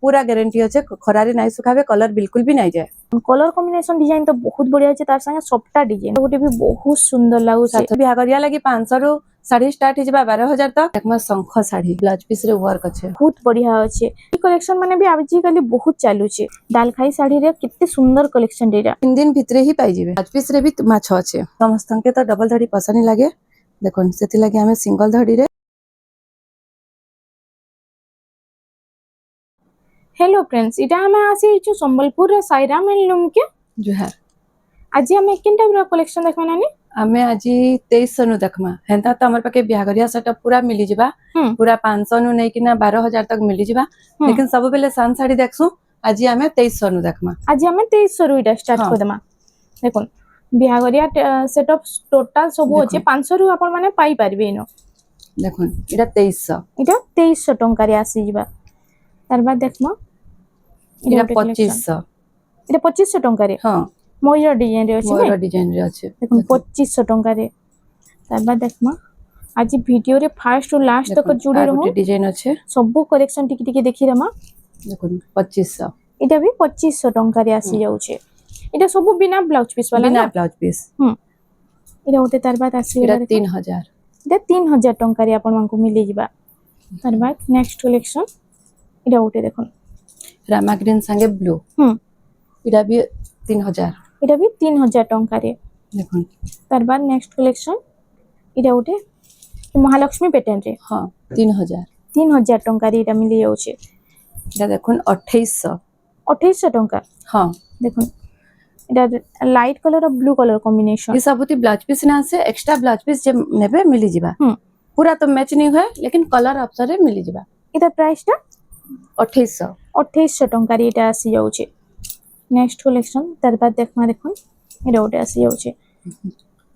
पूरा गारंटी अच्छे खरारे नहीं सुखाबे कलर बिल्कुल भी नहीं जाए कलर कॉम्बिनेशन डिजाइन तो बहुत बढ़िया अछि तार संगे सबटा डिजाइन गोटे भी बहुत सुंदर लागु छै बिहागरिया लगी 500 रु साड़ी स्टार्ट हिजबा 12000 तक देखमा शंख साड़ी ब्लाउज पीस रे वर्क अच्छे बहुत बढ़िया अच्छे ई कलेक्शन माने भी आजि काली बहुत चालू छै दालखाई साड़ी रे कित्ते सुंदर कलेक्शन डेरा 3 दिन भितरे ही पाई जिवे ब्लाउज पीस रे भी माछ अच्छे समस्त के तो डबल धड़ी पसंद लागे देखो सेति लगे हमें सिंगल धड़ी रे। हेलो फ्रेंड्स इटा हमें आसी छु संबलपुर रे साईराम हैंडलूम के जुहार आज हमें किन टाइप रो कलेक्शन देखबा नानी हमें आज 2300 नु देखमा हेंता त हमर पाके बिहागरिया सेटअप पूरा मिली जिबा पूरा 500 नु नै किना 12000 तक मिली जिबा लेकिन सब बेले सान साड़ी देखसु आज हमें 2300 नु देखमा आज हमें 2300 रु इटा स्टार्ट कर देमा देखो बिहागरिया सेटअप टोटल सब होचे 500 रु अपन माने पाई परबे नो देखो इटा 2300 टंका रे आसी जिबा तार बाद देखमा इटा 2500 इटा 2500 टंका रे हां मयूर डिजाइन रे अछि मयूर डिजाइन रे अछि देखो 2500 टंका रे तार बाद देखमा आज वीडियो रे फर्स्ट टू लास्ट तक जुड़ी रहू डिजाइन अछि सब कलेक्शन टिक टिक देखि रमा देखो 2500 इटा भी 2500 टंका रे आसी जाउ छे इटा सब बिना ब्लाउज पीस वाला बिना ब्लाउज पीस इटा होते तार बाद आसी इटा 3000 इटा 3000 टंका रे आपन मानकु मिली जिबा तार बाद नेक्स्ट कलेक्शन इटा होते देखो रामा ग्रीन संगे ब्लू इटा भी 3000 इटा भी 3000 टंका रे देखो तार बाद नेक्स्ट कलेक्शन इटा होते महालक्ष्मी पैटर्न रे हां 3000 टंका रे इटा मिली जाउ छे इटा देखो 2800 टंका हां देखो इटा लाइट कलर और ब्लू कलर कॉम्बिनेशन ये सबुती ब्लाउज पीस ना से एक्स्ट्रा ब्लाउज पीस जे नेबे मिली जिबा पूरा तो मैच नहीं होय लेकिन कलर ऑप्शन रे मिली जिबा इटा प्राइस ता 2800 टंका रे इटा आसी जाउ छे नेक्स्ट कलेक्शन तार बाद देखमा देखो इटा ओटे आसी जाउ छे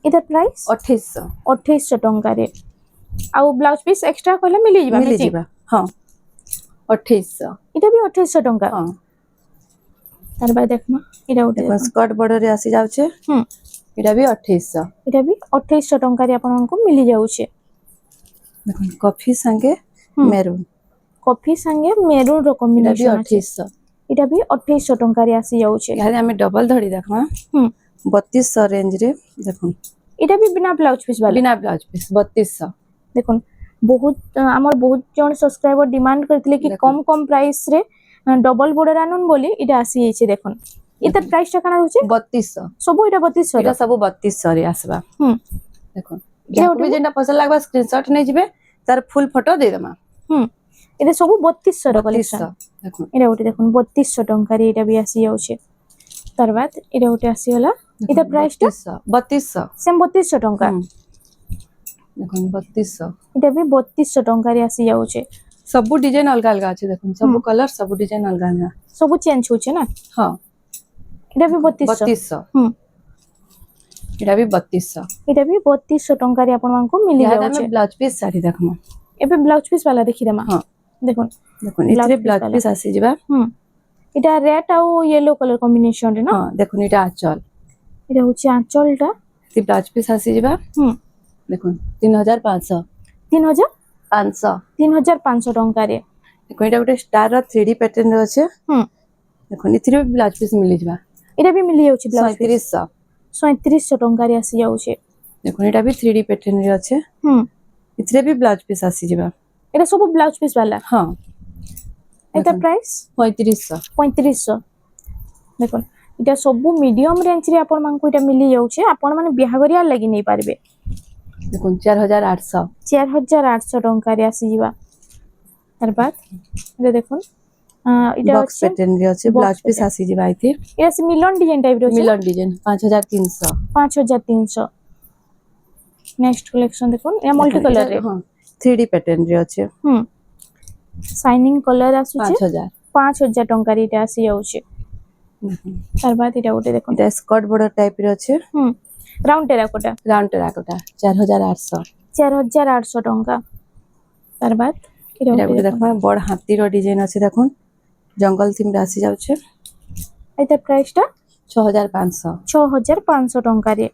इटा प्राइस 2800 टंका रे आ ब्लाउज पीस एक्स्ट्रा कहले मिली जिबा हां 2800 इटा भी 2800 टंका हां तार बाद देखमा इटा ओटे देखो स्कर्ट बॉर्डर रे आसी जाउ छे इटा भी 2800 इटा भी 2800 टंका रे आपन को मिली जाउ छे देखो कॉफी संगे मेरून रो कॉम्बिनेशन 2800 इटा भी 2800 टंका रे आसी जाउ छे यानी हमें डबल धड़ी देखमा 3200 रेंज रे देखो इटा भी बिना ब्लाउज पीस वाला बिना ब्लाउज पीस 3200 देखो बहुत हमर बहुत जन सब्सक्राइबर डिमांड करथिले कि कम कम प्राइस रे डबल बॉर्डर आनुन बोली इटा आसी छै देखो इटा प्राइस टा काना होचे 3200 सब इटा 3200 इटा सब 3200 रे आसबा देखो याको भी जेना पसंद लागबा स्क्रीनशॉट नै जिबे तार फुल फोटो दे देमा इटा सब 3200 रो कलेक्शन देखो इटा उटे देखो 3200 टंका रे इटा भी आसी जाउ छे तार बाद इटा उटे आसी होला इटा प्राइस टा 3200 सेम 3200 टंका देखो 3200 इटा भी 3200 टंका रे आसी जाउ छे सब डिजाइन अलग अलग আছে দেখুন सब कलर सब डिजाइन अलग अलग सब चेंज होचे ना हां इटा भी 3200 इटा भी 3200 टंका रे आपन को मिली जाउ छे ब्लाउज पीस साड़ी देखमा एबे ब्लाउज पीस वाला देखि देमा हां देखो इतरे ब्लाउज पीस आसी जिबा इटा रेड आ येलो कलर कॉम्बिनेशन रे ना हां देखो इटा आंचल इटा होची आंचलटा ती ब्लाउज पीस आसी जिबा देखो 3500 3500 टंका रे देखो इटा गोटे स्टार रो 3D पैटर्न रे আছে देखो इतरे ब्लाउज पीस मिली जिबा इटा भी मिली जाउची ब्लाउज पीस 3700 टंका रे आसी जाउछे देखो इटा भी 3D पैटर्न रे আছে इतरे भी ब्लाउज पीस आसी जिबा इटा सब ब्लाउज पीस वाला हां इटा प्राइस 3500 देखो इटा सब मीडियम रेंज रे आपन मान को इटा मिली जाउछे आपन माने बिहागरिया लागि नै पारबे देखो 4800 टंका रे आसी जिबा तार बाद इटा देखो इटा बॉक्स पैटर्न रे আছে ब्लाउज पीस आसी जिबा इते इटा से मिलन डिजाइन टाइप रे मिलन डिजाइन 5300 नेक्स्ट कलेक्शन देखो या मल्टी कलर रे हां 3D पैटर्न रे আছে शाइनिंग कलर आसु छे 5000 5000 टंका रे इटा आसी जाउ छे तार बाद इटा उटे देखो इटा स्कर्ट बॉर्डर टाइप रे আছে राउंड टेराकोटा 4800 टंका तार बाद इटा उटे देखो बड़ हाथी रो डिजाइन আছে देखो जंगल थीम रे आसी जाउ छे एटा प्राइस टा 6500 टंका रे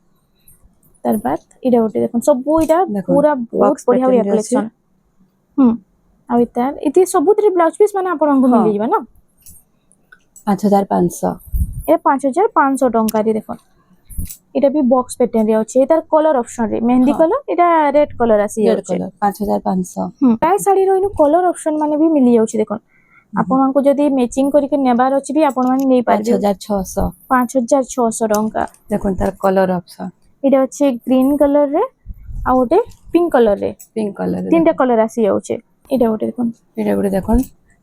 तार बाद इटा उटे देखो सब इटा पूरा बहुत बढ़िया हुआ कलेक्शन आ इतार इति सबुतरे ब्लाउज पीस माने आपन को मिली जबा ना 5500 এটা 5500 ଟଙ୍କାରେ ଦେଖ এটা ବି বক্স প্যাটার্ন রে আছে এটার কলর অপশন রে মেহেন্দি হ্যাঁ। কলর এটা রেড কলর আসি রেড যাচ্ছে কলর 5500 প্রায় শাড়ি রইनु কলর অপশন মানে ବି মিলি যাଉଛି দেখুন ଆପଣଙ୍କୁ ଯଦି ମ୍ୟାଚିଂ କରିକି ନେବାର ଅଛି ବି ଆପଣ ମାନେ ନେଇ ପାରିବେ 5600 5600 ଟଙ୍କା দেখুন তার কলর অপশন এটা হচ্ছে গ্রিন কলর রে ଆଉ ଗୋଟେ ପିଙ୍କ କଲର ରେ পিঙ্ক কলর তিনটা কলর আসি যাচ্ছে এটা ଗୋଟେ দেখুন এটা গুলো দেখুন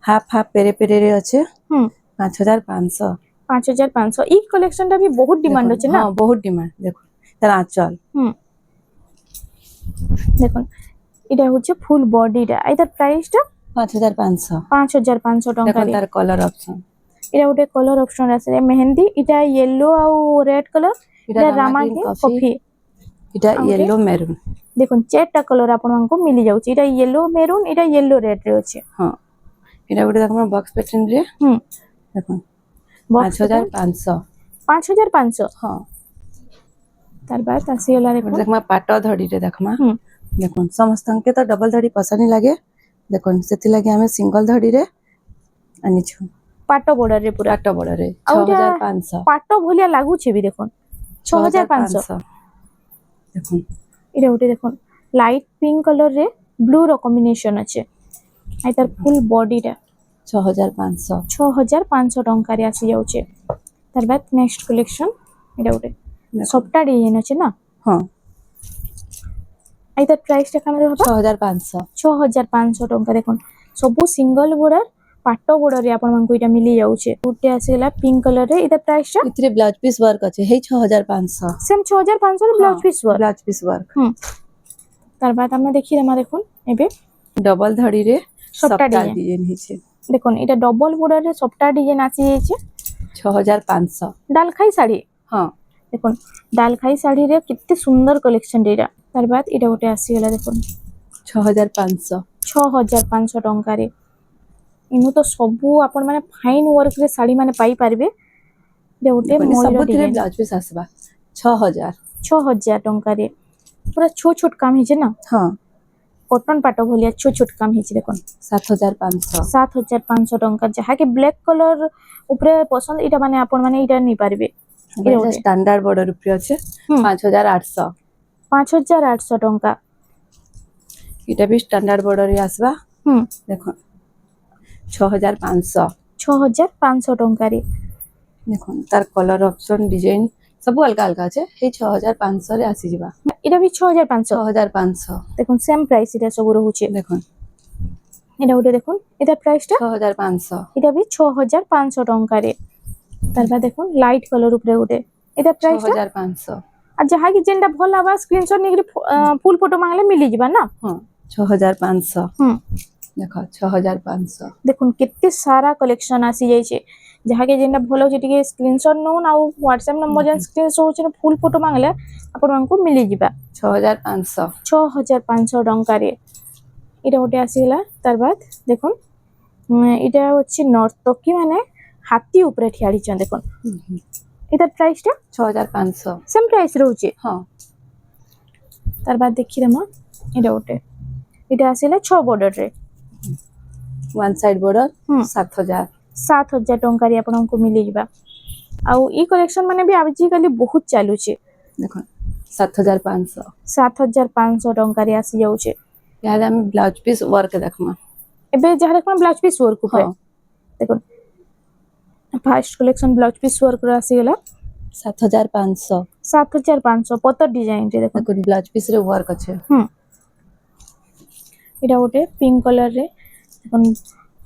হাফ হাফ পেরে পেরে রে আছে হুম 5500 5500 এই কলেকশনটা ବି ବହୁତ ডিমান্ড ଅଛି না হ্যাঁ বহুত ডিমান্ড দেখুন তার আঁচল হুম দেখুন এটা হচ্ছে ফুল বডিটা এটার প্রাইসটা 5500 5500 দেখুন ଟଙ୍କାରେ তার কলর অপশন এটা ଗୋଟେ କଲର ଅପସନ ଆସିଲେ ମେହେନ୍ଦି এটা ୟେଲୋ ଆଉ ରେଡ୍ କଲର এটা এটা রামা ରାମା গ্রিন କଫି কফি এটা ଆଉ ইয়েলো মেরুন দেখুন চারটা কলর ଆପଣଙ୍କୁ মিলি যাଉଛି এটা ୟେଲୋ ମେରୁନ୍ এটা ୟେଲୋ ରେଡ୍ ରେ ଅଛି হ্যাঁ এটা গুলো দেখুন বক্স প্যাটার্ন রে হুম দেখুন বক্স 5500 5500 হ্যাঁ তার বাদ আসিগলা এটা দেখুন দেখুন পাট ধড়ি রে দেখমা হুম দেখুন সমস্তকে তো ডবল ধড়ি পছন্দ লাগে দেখুন সেতি লাগি আমি সিঙ্গল ধড়ি রে আনিছু পাଟ border ରେ ପୁରା পাট বড় রে ଆଉ ଏଇଟା 6500 ପାଟ ଭଳିଆ ଲାଗୁଛି ବି ଦେଖୁন 6500 দেখুন এটা ଗୋଟେ দেখুন লাইট পিঙ্ক কলর রে ব্লু ର কম্বিনেশন আছে আর তার ফুল বডিটা 6500 6500 ଟଙ୍କାରେ ଆସି ଯାଉଛି ତାର ବାଦ ନେକ୍ସଟ କଲେକ୍ସନ এটা ଗୋଟେ দেখুন সবটা ডিজাইন আছে না হ্যাঁ আর তার প্রাইসটা কেন হবে 6500 6500 ଟଙ୍କା দেখুন ସବୁ সিঙ্গল border পাট border রে ଆପଣଙ୍କୁ এটা মিলি যাଉଛି ଗୋଟେ ଆସିଗଲା ପିଙ୍କ କଲର ରେ এটা ପ୍ରାଇସଟା ইতরে ব্লাউজ পিস ওয়ার্ক আছে হেই 6500 সেম 6500 ରେ blouse piece work blouse piece work তার বাদ আমরা দেখি দেমা দেখুন এবে ডবল ধড়ি রে সবটা সবটা ডিজাইন। ডিজাইন হইছে দেখুন এটা ডবল border রে সবটা ডিজাইন আসি যাচ্ছে 6500 ডালখাই শাড়ি হ্যাঁ দেখুন ডালখাই শাড়ি রে কেতে সুন্দর কলেকশন এটা তার বাদ এটা ଗୋଟେ ଆସିଗଲା দেখুন 6500 6500 ଟଙ୍କାରେ ଇନୁ ତ ସବୁ ଆପଣ ମାନେ ଫାଇନ ୱାର୍କ ରେ ଶାଢୀ ମାନେ ପାଇ ପାରିବେ এটা ଗୋଟେ ମୟୂର ସବୁଥିରେ ডিজাইন ବ୍ଲାଉଜ ପିସ୍ ଆସିବା 6000 6000 ଟଙ୍କାରେ ପୁରା ଛୋଟ ଛୋଟ କାମ ହେଇছে না ହଁ কটন পাট ভলিয়া ছোট ছোট কাম ହେଇଛି দেখুন 7500 7500 ଟଙ୍କା ଯାହାକି ବ୍ଲାକ୍ କଲର ଉପରେ ପସନ୍ଦ ଏଇଟା ମାନେ ଆପଣ ମାନେ ଏଇଟା ନେଇ ପାରିବେ এটা স্ট্যান্ডার্ড বর্ডার উপরে আছে হুম। 5800 5800 ଟଙ୍କା এটা भी স্ট্যান্ডার্ড বর্ডার রে আসবা হুম দেখুন 6500 6500 ଟଙ୍କାରେ দেখুন তার কলর অপশন ডিজাইন সবু অলগা অলগা আছে এই 6500 রে আসি ଯିବା এটা ବି 6500 6500 দেখুন সেম প্রাইস এটা সব রହୁଛି দেখুন এটা ଗୋଟେ দেখুন এটা প্রাইসটা 6500 এটা ବି 6500 ଟଙ୍କାରେ ତାର ବାଦ ଦେଖୁন ଲାଇଟ କଲର ଉପରେ ଗୋଟେ এটা ପ୍ରାଇସଟା 6500 আর ଯାହାକି ଯେନ୍ଟା ଭଲ ହବା ସ୍କ୍ରିନଶଟ ନେଇକି ফুল ফটো মাগলে মিলি ଯିବା ନା হ্যাঁ 6500 হুম দেখো 6500 দেখুন কেতে সারা কলেকশন আসি যাইছে ଯାହାକି ଯେନ୍ଟା ଭଲ ହଉଛି ଟିକେ ସ୍କ୍ରିନଶଟ ନଉନ ଆଉ ହ୍ୱାଟ୍ସଆପ ନମ୍ବର ଯେନ୍ ସ୍କ୍ରିନଶଟ ହଉଛି ফুল ଫଟୋ ମାଗଲେ ଆପଣଙ୍କୁ ମିଳିଯିବା 6500 6500 ଟଙ୍କାରେ এটা ଗୋଟେ ଆସିଗଲା ତାର ବାଦ ଦେଖୁন এটা হচ্ছে নর্তকী মানে হাতি উপরে ঠিয়া হইছন দেখুন এটার প্রাইসটা 6500 সেম প্রাইস রହୁଛି হ্যাঁ তার বাদ দেখি দেমা এটা ଗୋଟେ এটা ଆସିଲା 6 border ରେ ওয়ান সাইড বর্ডার হুম 7000 7000 ଟଙ୍କାରେ ଆପଣଙ୍କୁ ମିଳିଯିବା ଆଉ ଇ କଲେକ୍ସନ ମାନେ ବି ଆଜିକାଲି ବହୁତ ଚାଲୁଛି দেখুন 7500 7500 ଟଙ୍କାରେ ଆସି ଯାଉଛି ইয়ারে আমি ব্লাউজ পিস ওয়ার্ক দেখমা ଏବେ ଯାହା ଦେଖୁନ ବ୍ଲାଉଜ ପିସ୍ ୱାର୍କ ଉପରେ হ্যাঁ ଦେଖୁন first collection blouse piece work ର ଆସିଗଲା 7500 7500 পতর ডিজাইন রে দেখুন দেখুন ব্লাউজ পিস রে ওয়ার্ক আছে এটা ଗୋଟେ পিঙ্ক কলর রে দেখুন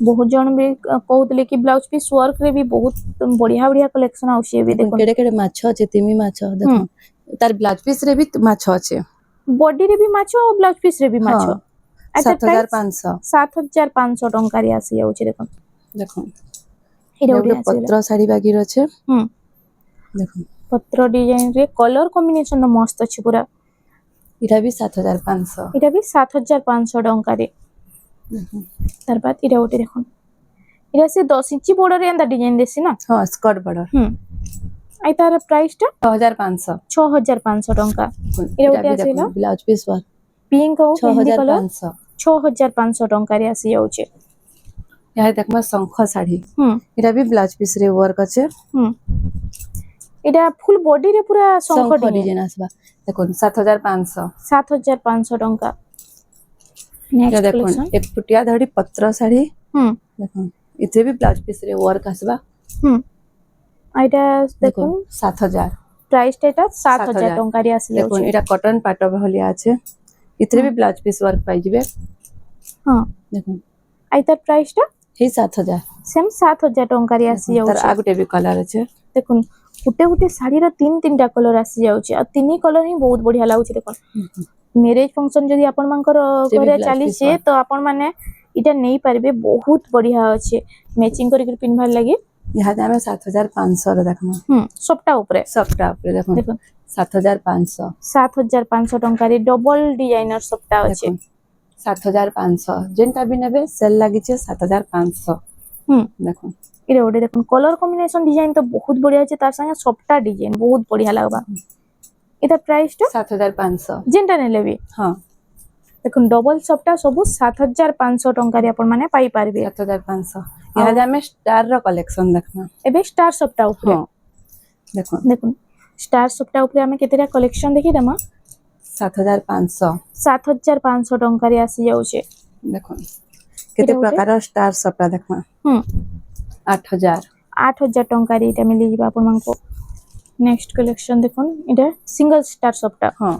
ବହୁତ ଜଣ ବି କହୁଥିଲେ କି ବ୍ଲାଉଜ ପିସ୍ ୱାର୍କ ରେ ବି ବହୁତ ବଢିଆ ବଢିଆ କଲେକ୍ସନ ଆଉଛି ଏବେ দেখুন ଦେଖୁন কেড়ে কেড়ে মাছ আছে তিমি মাছ দেখুন তার ব্লাউজ পিস রে भी মাছ আছে বডি রে ବି ମାଛ ଆଉ ବ୍ଲାଉଜ ପିସ୍ ରେ ବି ମାଛ হ্যাঁ 7500 7500 ଟଙ୍କାରେ ଆସି ଯାଉଛି ଦେଖୁন দেখুন এটা ଗୋଟେ ଗୋଟେ ପତ୍ର ଶାଢୀ ବାଗିର ଅଛି ହୁଁ দেখুন ପତ୍ର ଡିଜାଇନ ରେ କଲର କମ୍ବିନେସନ ମସ୍ତ ଅଛି ପୁରା এটা भी 7500 এটা ବି 7500 ଟଙ୍କାରେ দেখুন তার বাদ এটা ଗୋଟେ দেখুন এটা সে 10 ইঞ্চি বর্ডারে এন্ড ডিজাইন দেছি না হ্যাঁ স্কর্ট বর্ডার আই তার প্রাইসটা 6500 6500 ଟଙ୍କା দেখুন এটা এটা ଗୋଟେ भी ଆସିଲା দেখুন ব্লাউজ পিস ওয়ার্ক ପିଙ୍କ ଆଉ ମେହେନ୍ଦି କଲର 6500 6500 ଟଙ୍କାରେ ଆସି ଯାଉଛି यहाँ देखमा शंख साड़ी হুম एटा भी ब्लाउज पीस रे वर्क আছে হুম এটা ফুল বডি রে পুরা শঙ্খ शंख ডিজাইন डिजाइन आसबा देखो 7500 7500 টঙ্কা या নেক্সট देखो কালেকশন एक फुटिया धड़ी पत्र साड़ी হুম देखो इथे भी ब्लाउज पीस रे वर्क आसबा হুম আর এটা देखो দেখুন 7000 প্রাইসটা এটা 7000 7000 টঙ্কারে আসি देखो যাଉଛି एटा कॉटन पाटो भलिया আছে इथे भी ब्लाउज पीस वर्क पाई जिवे হ্যাঁ देखो আর এটার প্রাইসটা हे 7000 সেম 7000 টঙ্কারে আসি तार যাଉଛି आगुटे भी कलर আছে দেখুন ଗୋଟେ ଗୋଟେ ଶାଢୀର ତିନିଟା କଲର ଆସି ଯାଉଛି ଆଉ ତିନି କଲର ହିଁ ବହୁତ ବଢିଆ ଲାଗୁଛି ଦେଖୁନ ମ୍ୟାରେଜ ଫଙ୍କସନ ଯଦି ଆପଣ ମାନଙ୍କର ସେ ବି ଘରେ blouse ଚାଲିଛି piece ତ ଆପଣ ମାନେ ଏଇଟା ନେଇ ପାରିବେ ବହୁତ ବଢିଆ ଅଛି ମ୍ୟାଚିଂ କରିକି ପିନ୍ଧବାର ଲାଗି यहाँ हमें 7500 रे देखमा ସବଟା ଉପରେ सबटा ऊपर देखो ଦେଖୁନ 7500 7500 ଟଙ୍କାରେ ଡବଲ ଡିଜାଇନର ସବଟା ଅଛି देखो 7500 जेनटा भी नेबे सेल लागि छे 7500 देखो ଏଇଟା ଗୋଟେ ଦେଖୁନ କଲର କମ୍ବିନେସନ ଡିଜାଇନ ତ ବହୁତ ବଢିଆ ଅଛି ତାର ସାଙ୍ଗେ ସବଟା ଡିଜାଇନ ବହୁତ ବଢିଆ ଲାଗବା ଏଟା ପ୍ରାଇସଟା 7500 ଯେନଟା ନେଲେ ବି हाँ দেখুন ডবল সবটা সবু 7500 টঙ্কারে আপন মানে পাই পারবে 7500 यहाँ हमें स्टार रो कलेक्शन देखना এবে স্টার সবটা উপরে हाँ देखो দেখুন স্টার সবটা উপরে আমি কেতেটা কালেকশন দেখি দেমা 7500 7500 টঙ্কারে আসি যাচ্ছে देखो केते ଗୋଟେ? प्रकार स्टार सबटा देखना হুম 8000 8000 টঙ্কারে এটা মিলি যাবে আপন মানকো নেক্সট কালেকশন দেখুন এটা সিঙ্গেল স্টার সবটা हाँ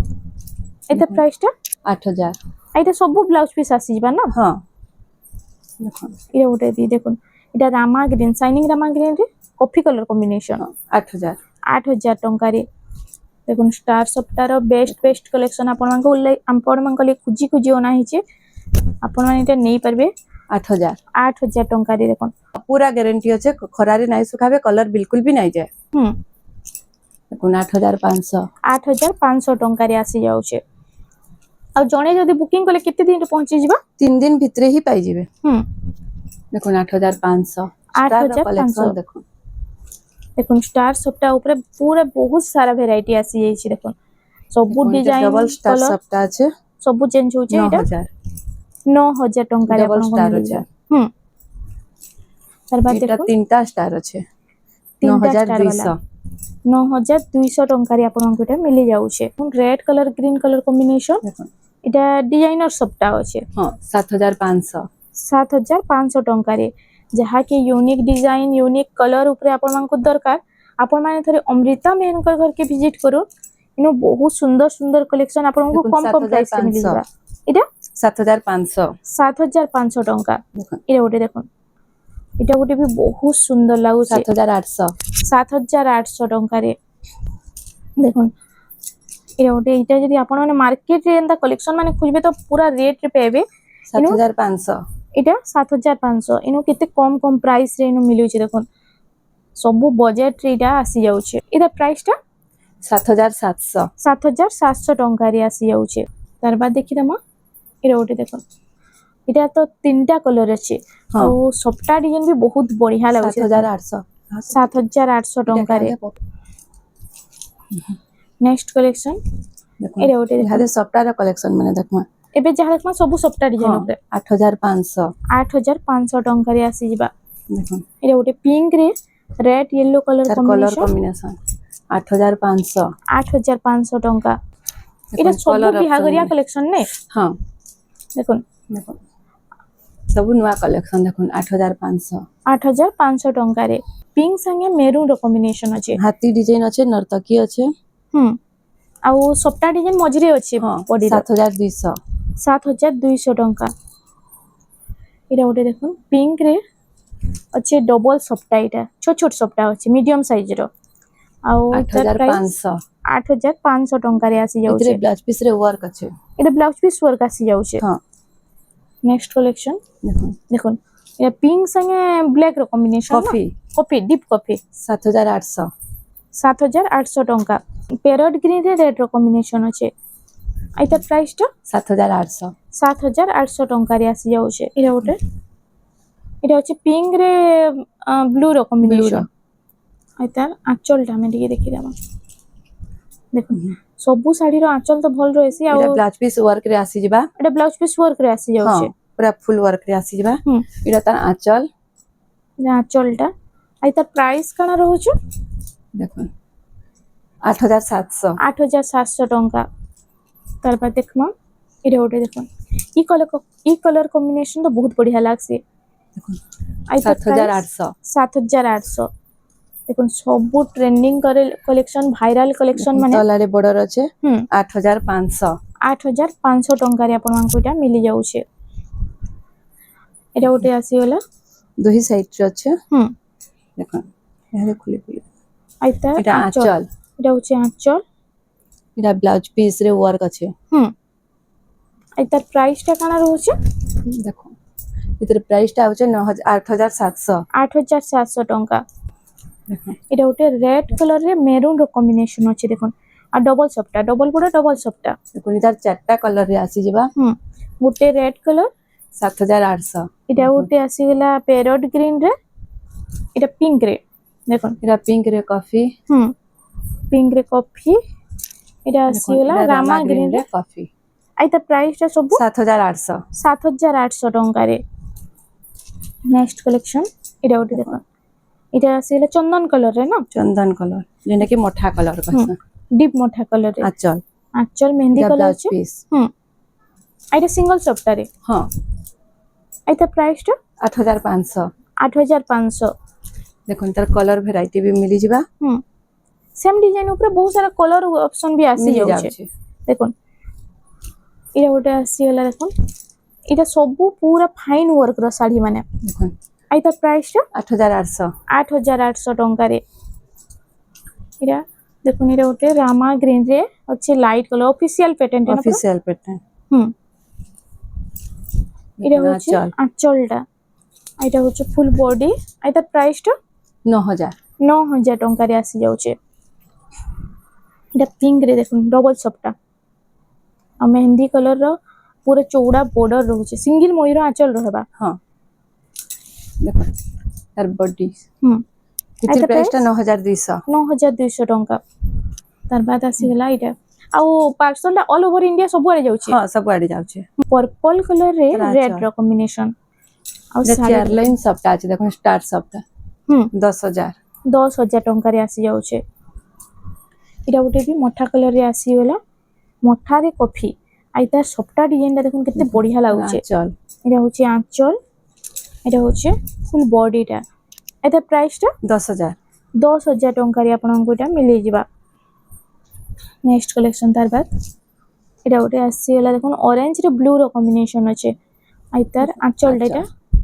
এটা প্রাইসটা 8000 এটা সবু ব্লাউজ পিস আসি যাবে না हाँ देखो এটা ওটা দি দেখুন এটা রামা গ্রিন শাইনিং রামা গ্রিন রে কফি কলর কম্বিনেশন 8000 8000 ଟଙ୍କାରେ দেখুন স্টার সপ্তাহର বেস্ট কলেকশন ଆପଣମାନଙ୍କ ଲାଗି খুঁজি খুঁজি অনা ହେଇଛି ଆପଣ ମାନେ এটা ନେଇ ପାରିବେ 8000 8000 ଟଙ୍କାରେ ଦେଖୁন पूरा गारंटी अच्छे खरारे नहीं सुखाबे कलर बिल्कुल भी नहीं जाए হুম देखो 8500 8500 ଟଙ୍କାରେ ଆସି ଯାଉଛି ଆଉ ଜଣେ ଯଦି ବୁକିଂ କଲେ କେତେ ଦିନରେ ପହଞ୍ଚି ଯିବା 3 दिन भितरे ही पाई जिवे হুম देखो 8500 स्टार रो 8500 कलेक्शन देखो দেখুন স্টার সপ্তাহ উপরে পুরো বহুত সারা ভ্যারাইটি আসি যাইছি দেখুন সবু ডিজাইন डबल स्टार কলর सबटा আছে সবু চেঞ্জ হচ্ছে এটা 9000 9000 ଟଙ୍କାରେ डबल ଆପଣଙ୍କୁ स्टार ମିଳିଯିବ আছে হুম তার বাদ এটা দেখুন তিনটা স্টার আছে তিনটা স্টার वाला 9200 9200 ଟଙ୍କାରେ ଆପଣଙ୍କୁ এটা ମିଳି ଯାଉଛି red colour green colour combination देखो এটা ডিজাইନର ସବଟା ଅଛି हां 7500 7500 ଟଙ୍କାରେ ଯାହାକି ୟୁନିକ୍ ଡିଜାଇନ ୟୁନିକ୍ କଲର ଉପରେ ଆପଣମାନଙ୍କୁ ଦରକାର ଆପଣମାନେ ଥରେ ଅମୃତା ମେହନଙ୍କର ଘରକେ ଭିଜିଟ୍ କରୁ ଇନୁ ବହୁତ ସୁନ୍ଦର ସୁନ୍ଦର କଲେକ୍ସନ ଆପଣଙ୍କୁ ଦେଖନ୍ତୁ, କମ କମ ପ୍ରାଇସ ରେ 7500 ମିଳିଯିବା এটা 7500 7500 ଟଙ୍କା देखो এটা ଗୋଟେ দেখুন এটা ଗୋଟେ ବି ବହୁତ ସୁନ୍ଦର ଲାଗୁଛି 7800 7800 ଟଙ୍କାରେ দেখুন এটা ଗୋଟେ ଏଇଟା ଯଦି ଆପଣ ମାନେ ମାର୍କେଟ ରେ ଏନ୍ତା କଲେକ୍ସନ ମାନେ খুঁজবে তো পুরা রেট রে পাবে 7500 এটা 7500 ইনো কেতে কম কম প্রাইস রে ইনো মিলুଛି দেখুন ସବୁ ବଜେଟ ରେ ଏଇଟା ଆସି ଯାଉଛି ଏଟା ପ୍ରାଇସଟା 7700 7700 ଟଙ୍କାରେ ଆସି ଯାଉଛି ତାର ବାଦ ଦେଖିଦମା ଏଟା ଗୋଟେ ଦେଖୁନ এটা তো তিনটা কলর আছে ହଁ। ଆଉ সবটা ডিজাইন ବି ବହୁତ ବଢିଆ ଲାଗୁଛି 7800 7800 ଟଙ୍କାରେ ନେକ୍ସଟ କଲେକ୍ସନ देखो ଏଟା ଗୋଟେ इहादे सबटा रो कलेक्शन माने देखमा ଏବେ ଯାହା ଦେଖମା ସବୁ ସବଟା ডিজাইନ ଉପରେ 8500 8500 ଟଙ୍କାରେ ଆସି ଯିବା देखो ଏଟା ଗୋଟେ ପିଙ୍କ ରେ ରେଡ୍ ୟେଲୋ କଲର ତାର କଲର କମ୍ବିନେସନ कॉम्बिनेशन 8500 8500 ଟଙ୍କା এটা देखो, ସବୁ colour option ବିହାଘରିଆ में। କଲେକ୍ସନ ନେ हाँ দেখুন देखो सब नुआ कलेक्शन देखो 8500 8500 ଟଙ୍କାରେ ପିଙ୍କ ସାଙ୍ଗେ ମେରୁନ ର କମ୍ବିନେସନ ଅଛି हाथी डिजाइन अच्छे नर्तकी अच्छे ଆଉ ସବଟା ଡିଜାଇନ ମଝିରେ ଅଛି हाँ ବଡିର 7200 7200 ଟଙ୍କା ଏଟା ଗୋଟେ ଦେଖୁନ ପିଙ୍କ ରେ ଅଛି ଡବଲ ସବଟା ଏଟା ଛୋଟ ଛୋଟ ସବଟା ଅଛି ମିଡିୟମ ସାଇଜ ର ଆଉ 8500 8500 ଟଙ୍କାରେ ଆସି ଯାଉଛି इतरे ब्लाउज पीस रे वर्क अच्छे এটা ব্লাউজ পিস ওয়ার্ক আসি যাଉଛି हाँ নেক্সট কালেকশন देखो দেখুন এটা পিঙ্ক সঙ্গে ব্ল্যাক র combination coffee coffee deep coffee 7800 7800 ଟଙ୍କା প্যারট গ্রিন রে রেড র কম্বিনেশন আছে এইটা প্রাইসটা 7800 7800 ଟଙ୍କାରେ ଆସି ଯାଉଛି ଏଟା ଗୋଟେ এটা হচ্ছে পিঙ্ক রে ব্লু র কম্বিনেশন এইটা আঁচলটা আমি ଟିକେ ଦେଖିଦେବା দেখুন ସବୁ ଶାଢୀର ଆঁଚଲ ତ ଭଲ ରହିଛି ଆଉ ଏଟା ବ୍ଲାଉଜ ପିସ୍ ୱାର୍କ ରେ ଆସିଯିବା এটা ব্লাউজ পিস ওয়ার্ক রে আসি যাচ্ছে पूरा फुल वर्क रे आसी जबा इटा तार आंचल आंचलटा आई तार प्राइस काना रहउछ देखो 8700 8700 टंका तार बाद देखमा इरे ओटे देखो ई कलर कॉम्बिनेशन तो बहुत बढ़िया लागसी देखो आई 7800 7800 देखो सब ट्रेंडिंग कलेक्शन भाइराल कलेक्शन माने तलारे बॉर्डर अच्छे 8500 8500 टंका रे आपन मानकु इटा मिली जाउछे एटा ओटे आसी होला दुही साइड रे अच्छे देखो यहां खुली खुली आई तार इटा आंचल इटा होचे आंचल इटा ब्लाउज पीस रे वर्क अच्छे आई तार प्राइस टा काना रहउछे देखो इतर प्राइस टा होचे 8700 8700 टंका देखो এটা ওটে রেড কালার রে মেরুন র কম্বিনেশন আছে দেখুন আর ডবল সফটা ডবল বড় ডবল সফটা देखो इधर चारटा कलर रे आसी जबा গোটে রেড কালার 7800 এটা ওটে আসি গলা প্যারট গ্রিন রে এটা পিঙ্ক রে দেখুন इरा पिंक रे कॉफी পিঙ্ক রে কফি এটা আসি গলা রামা গ্রিন রে कॉफी আইতা প্রাইসটা সব 7800 7800 টঙ্কা রে নেক্সট কালেকশন এটা ওটে দেখুন এটা আসি গলা চন্দন কালার রে না चंदन कलर जेने कि मोठा कलर कहसन ডিপ মোঠা কালার রে आंचल আঁচল মেহেন্দি কালার ब्लाउज আছে पीस এটা সিঙ্গেল সফটা রে हां আইতা প্রাইসটা 8500 8500 देखो इधर कलर वैरायटी भी मिली जबा सेम डिजाइन ऊपर बहुत सारा कलर ऑप्शन भी आसी मिली जाउछे जाउछे देखुन इरा ओटे आसी होला देखुन इटा सब पूरा फाइन वर्क रो साड़ी माने देखो आई ता प्राइस टा 8800 8800 टंका रे इरा देखुन इरा ओटे रामा ग्रीन रे अच्छे लाइट कलर ऑफिशियल पैटर्न रे ऑफिशियल पैटर्न इरा होचे आंचलटा आइटा होचे फुल बॉडी आई ता प्राइस टा 9000 टंका रे आसी जाउछे इटा पिंक रे देखुन डबल सपटा आ मेहंदी कलर रो पूरा चौड़ा बॉर्डर रहउछे सिंगल मयूर आंचल रहबा हां देखो यार बॉडी आइता इतर प्राइस टा 9200 टंका तार बाद आसी गला इटा आ पार्सल टा ऑल ओवर इंडिया सब आड़े जाउछे हां सब आड़े जाउछे पर्पल कलर रे रेड रो कॉम्बिनेशन आ चार लाइन सबटा আছে দেখো স্টার सबटा 10000 10000 टंका रे आसी जाउछे इटा उटे भी मोठा कलर रे आसी होला मोठा रे कॉफी आइता सबटा डिजाइन टा देखुन केते बढ़िया लागुछे चल এটা হচ্ছে আঁচল এটা হচ্ছে ফুল বডিটা এটা প্রাইসটা 10000 টঙ্কা রে আপনাଙ୍କୁ এটা মিলি ଯିବା নেক্সট কালেকশন তার বাদ এটা ওটে আসছে হলা দেখুন অরেঞ্জ রে ব্লু র কম্বিনেশন আছে আইতার আঁচলটা এটা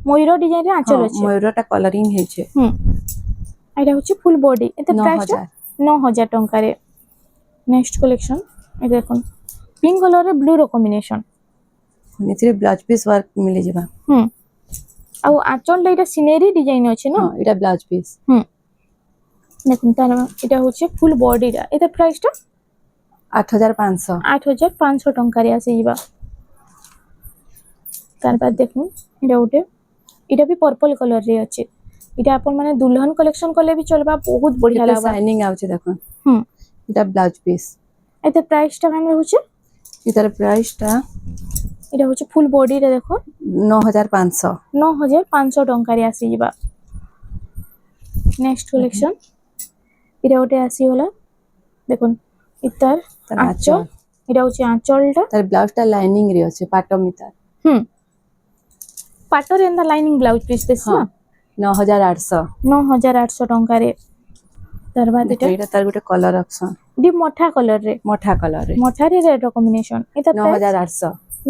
ময়ূর ডিজাইন রে আঁচল আছে ময়ূরটা কলারিং হেছে এটা হচ্ছে ফুল বডি এটা প্রাইসটা 9000 টঙ্কা রে নেক্সট কালেকশন এটা দেখুন পিঙ্ক কালার রে ব্লু র কম্বিনেশন নিচে ব্লাউজ পিস ওয়ার্ক মিলি যাবা ଆଉ ଆଞ୍ଚଲଟା ଏଇଟା ସିନେରୀ ଡିଜାଇନ ଅଛି ନା ଏଇଟା ବ୍ଲାଉଜ ପିସ୍ ଦେଖନ୍ତୁ ତାର ଏଇଟା ହଉଛି ଫୁଲ ବଡିଟା ଏଇଟା ପ୍ରାଇସଟା 8500 ଟଙ୍କାରେ ଆସିଯିବା ତାର ବାଦ ଦେଖୁନ ଏଇଟା ଗୋଟେ ଏଇଟା ବି ପର୍ପଲ କଲର ରେ ଅଛି ଏଇଟା ଆପଣ ମାନେ ଦୁल्हन କଲେକ୍ସନ କଲେ ବି ଚଲବା ବହୁତ ବଢିଆ ଲାଗବା শাইনিং আউছে দেখুন এটা ব্লাউজ পিস ଏଇଟା ପ୍ରାଇସଟା କେମନ ରହୁଛି এটার প্রাইসটা এটা হচ্ছে ফুল বডিটা দেখো 9500 ଟଙ୍କାରେ ଆସିଯିବା ନେକ୍ସଟ କଲେକ୍ସନ এটা ଗୋଟେ ଆସିଗଲା দেখুন ইতার আঁচল এটা হচ্ছে আঁচলটা তার ব্লাউজটা লাইনিং রে আছে পাট মিটার পাটরে এন্ড লাইনিং ব্লাউজ পিস দেছি না 9800 ଟଙ୍କାରେ ତାର ବାଦ এটা তার ଗୋଟେ কলর অপশন ডি মোঠা কলর রে মোঠারে রেড কম্বিনেশন এটা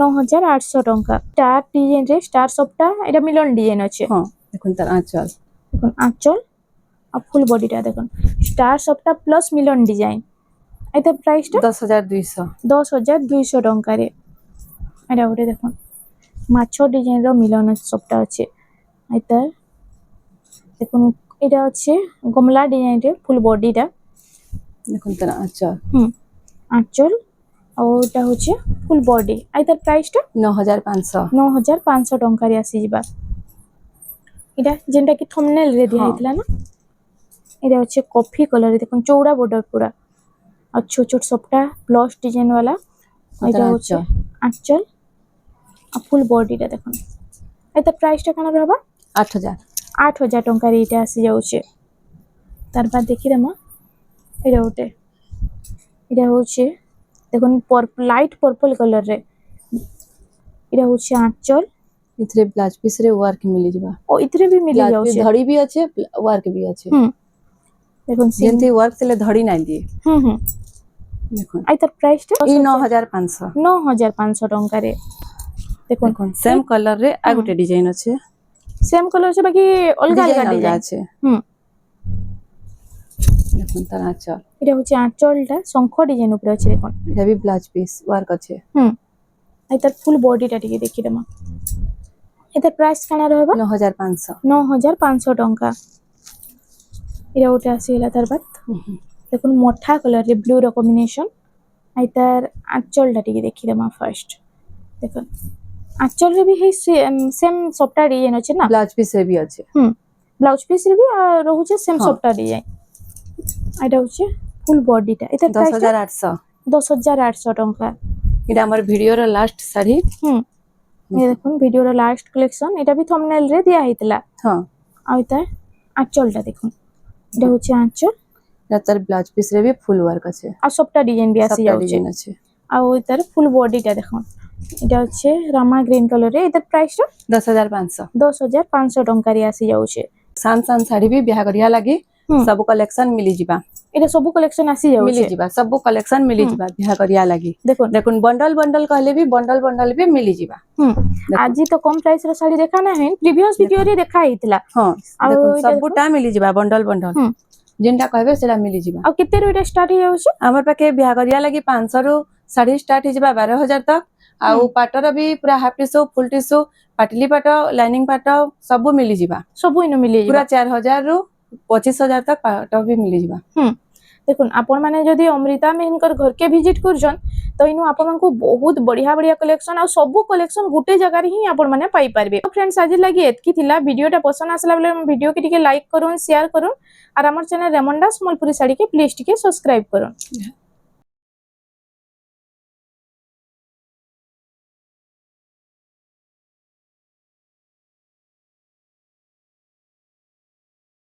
9800 ଟଙ୍କା স্টার ডিজাইন রে স্টার সবটা এটা মিলন ডিজাইন আছে দেখুন তার আঁচল আর ফুল বডিটা দেখুন স্টার সবটা প্লাস মিলন ডিজাইন এটা প্রাইসটা 10200 ଟଙ୍କାରେ এটা ওটা দেখুন মাছ ডিজাইন র মিলন সবটা আছে এটা দেখুন এটা হচ্ছে গমলা ডিজাইন রে ফুল বডিটা দেখুন তার আঁচল আঁচল ଆଉ এটা হচ্ছে ফুল বডি আর তার প্রাইসটা 9500 ଟଙ୍କାରେ ଆସିଯିବା এটা যেটা কি থম্বনেল রে দিয়া হইতলা না এটা হচ্ছে কফি কালার দেখুন চৌড়া বর্ডর পুরা আর ছোট ছোট সবটা প্লাস ডিজাইন वाला এটা হচ্ছে আঁচল আর ফুল বডিটা দেখুন एता प्राइस टा काना रहबा 8000 8000 टंका रे इटा आसी जाउचे तार बाद देखि दमा एटा ओटे एटा होचे देखुन पर्पल लाइट पर्पल कलर रे एटा होचे आंचल इथरे ब्लाउज पीस रे वर्क मिली जिबा ओ इतरे भी मिली ब्लाउज जाउचे पीस धड़ी भी अच्छे वर्क भी अच्छे देखुन जेंती वर्क से धड़ी नहीं दिए देखुन एता प्राइस टा ई 9500 9500 टंका रे देखुन देखुन सेम कलर रे आ गोटे डिजाइन अच्छे सेम कलर से बाकी अलग अलग डिजाइन डिजाइन अच्छे देखुन तार आंचल এটা হচ্ছে আঁচলটা শঙ্খ ডিজাইন উপরে আছে দেখুন এটা भी ब्लाउज पीस वर्क अच्छे আর তার ফুল বডিটা টিকে দেখি দেমা এটার প্রাইস কানা রহবা 9500 9500 টঙ্কা এটা ওটা আসিলা তার বাদ দেখুন মোটা কালার রে ব্লু র কম্বিনেশন আর তার আঁচলটা টিকে দেখি দেমা ফার্স্ট দেখুন আঁচল রে भी है सेम সফটটা ডিজাইন আছে না ब्लाउज पीस रे भी अच्छे ব্লাউজ পিস রে भी রহুছে সেম সফটটা ডিজাইন এটা হচ্ছে ফুল বডিটা এটা প্রাইস 10800 10800 টঙ্কা এটা আমার ভিডিওর লাস্ট শাড়ি এই দেখুন ভিডিওর লাস্ট কালেকশন এটা भी থম্বনেল রে দিয়া হইতলা হ্যাঁ আর এটা আঁচলটা দেখুন এটা হচ্ছে আঁচল তার ব্লাউজ পিস রে भी ফুল ওয়ার্ক আছে আর সবটা ডিজাইন भी আসি সবটা যাচ্ছে ডিজাইন আছে আর ওইটার ফুল বডিটা দেখুন এটা হচ্ছে রামা গ্রিন কালারে এটার প্রাইসটা 10500 10500 টঙ্কা রে আসি যাচ্ছে सान सान शाड़ी भी बिहा करिया लगी सब कलेक्शन मिली जिबा এটা সবু কালেকশন আসি मिली যাচ্ছে जिबा सब कलेक्शन मिली जिबा बिहा करिया लगी দেখুন देखुन बंडल बंडल कहले भी बंडल बंडल भी मिली जिबा আজি তো কম প্রাইস র শাড়ি দেখা না হেন প্রিভিয়াস ভিডিও রে দেখা হইতলা हां আর देखुन ওইটা सब टा मिली जिबा बंडल बंडल जेनटा कहबे सेला मिली जिबा আর কেতে রে এটা স্টার্ট হই যাচ্ছে हमर पाके बिहा करिया लगी 500 रु साड़ी स्टार्ट हो जिबा 12000 तक आउ पाटर भी पूरा हाफ टिशू फुल टिशू पाटली पाट लाइनिंग पाट सब मिली जिबा সবু ইনো মিলি पूरा 4000 रु 25000 तक पाट भी मिली जिबा দেখুন আপন মানে যদি অমৃতা মেহনকর ঘরকে ভিজিট করছন তো ইনু আপন মানকু বহুত বঢ়িয়া বঢ়িয়া কলেকশন আর সবু কলেকশন গুটে জায়গায় হি আপন মানে পাই পারবে তো फ्रेंड्स আজি লাগি এতকি থিলা ভিডিওটা পছন্দ আসলা বলে ভিডিও কে টিকে লাইক করুন শেয়ার করুন আর আমার চ্যানেল রেমন্ডা সম্বলপুরি শাড়ি কে প্লিজ টিকে সাবস্ক্রাইব করুন